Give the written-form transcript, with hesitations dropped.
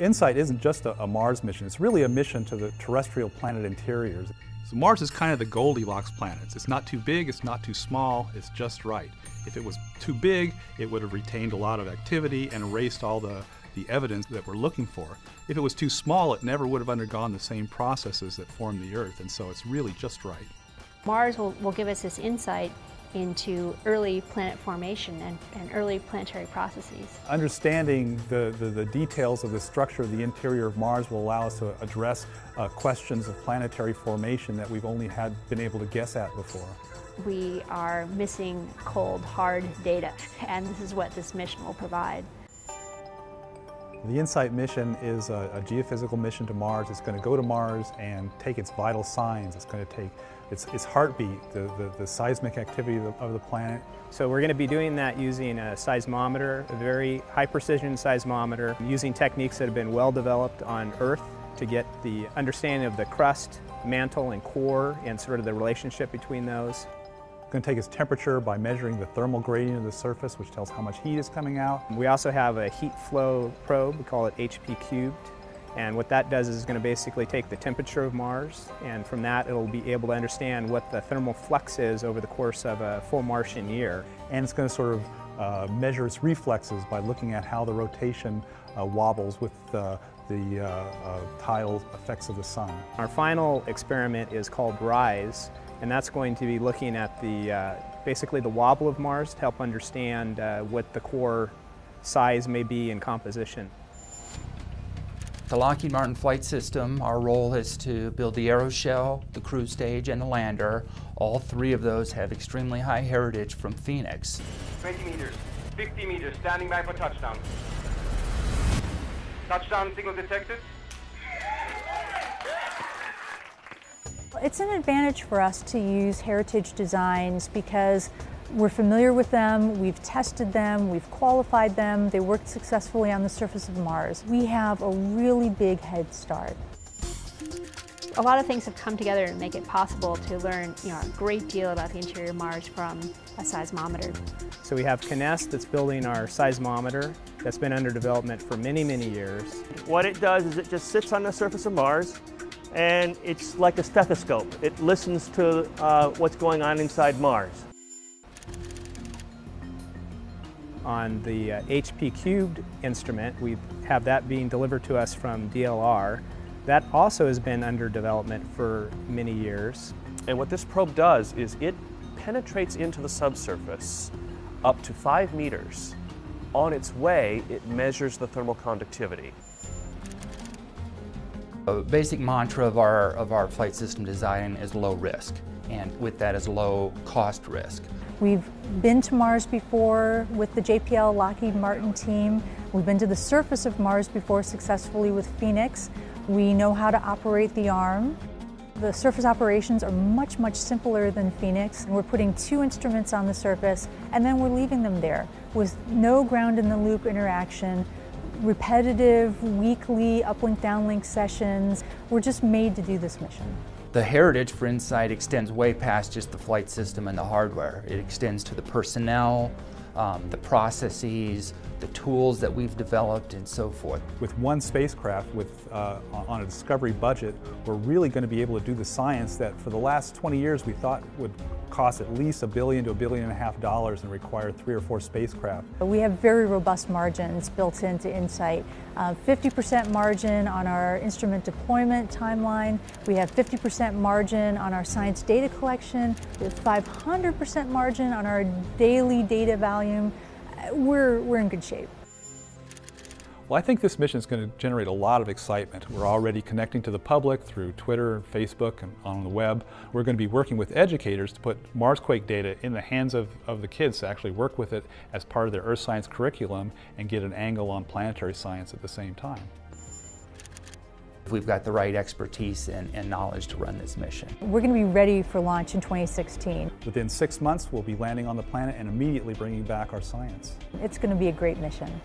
InSight isn't just a Mars mission, it's really a mission to the terrestrial planet interiors. So Mars is kind of the Goldilocks planets. It's not too big, it's not too small, it's just right. If it was too big, it would have retained a lot of activity and erased all the evidence that we're looking for. If it was too small, it never would have undergone the same processes that form the Earth, and so it's really just right. Mars will give us this insight into early planet formation and early planetary processes. Understanding the details of the structure of the interior of Mars will allow us to address questions of planetary formation that we've only been able to guess at before. We are missing cold, hard data, and this is what this mission will provide. The InSight mission is a geophysical mission to Mars. It's going to go to Mars and take its vital signs. It's going to take its heartbeat, the seismic activity of the planet. So we're going to be doing that using a seismometer, a very high precision seismometer, using techniques that have been well developed on Earth to get the understanding of the crust, mantle, and core, and sort of the relationship between those. It's going to take its temperature by measuring the thermal gradient of the surface, which tells how much heat is coming out. We also have a heat flow probe, we call it HP cubed, and what that does is it's going to basically take the temperature of Mars, and from that it'll be able to understand what the thermal flux is over the course of a full Martian year. And it's going to sort of measure its reflexes by looking at how the rotation wobbles with the tidal effects of the sun. Our final experiment is called RISE, and that's going to be looking at basically the wobble of Mars to help understand what the core size may be in composition. The Lockheed Martin flight system, our role is to build the aeroshell, the cruise stage, and the lander. All three of those have extremely high heritage from Phoenix. 20 meters, 50 meters, standing by for touchdown. Touchdown signal detected. It's an advantage for us to use heritage designs because we're familiar with them, we've tested them, we've qualified them, they worked successfully on the surface of Mars. We have a really big head start. A lot of things have come together to make it possible to learn a great deal about the interior of Mars from a seismometer. So we have Kinest that's building our seismometer that's been under development for many, many years. What it does is it just sits on the surface of Mars, and it's like a stethoscope. It listens to what's going on inside Mars. On the HP cubed instrument, we have that being delivered to us from DLR. That also has been under development for many years. And what this probe does is it penetrates into the subsurface up to 5 meters. On its way, it measures the thermal conductivity. A basic mantra of our flight system design is low risk, and with that is low cost risk. We've been to Mars before with the JPL Lockheed Martin team. We've been to the surface of Mars before successfully with Phoenix. We know how to operate the arm. The surface operations are much, much simpler than Phoenix. We're putting 2 instruments on the surface and then we're leaving them there with no ground-in-the-loop interaction, repetitive weekly uplink downlink sessions. We're just made to do this mission. The heritage for InSight extends way past just the flight system and the hardware. It extends to the personnel, the processes, the tools that we've developed, and so forth. With one spacecraft on a Discovery budget, we're really going to be able to do the science that for the last 20 years we thought would cost at least $1 billion to $1.5 billion and require 3 or 4 spacecraft. We have very robust margins built into InSight. 50% margin on our instrument deployment timeline. We have 50% margin on our science data collection. We have 500% margin on our daily data volume. We're in good shape. Well, I think this mission is going to generate a lot of excitement. We're already connecting to the public through Twitter and Facebook and on the web. We're going to be working with educators to put Marsquake data in the hands of the kids to actually work with it as part of their earth science curriculum and get an angle on planetary science at the same time. We've got the right expertise and knowledge to run this mission. We're going to be ready for launch in 2016. Within 6 months, we'll be landing on the planet and immediately bringing back our science. It's going to be a great mission.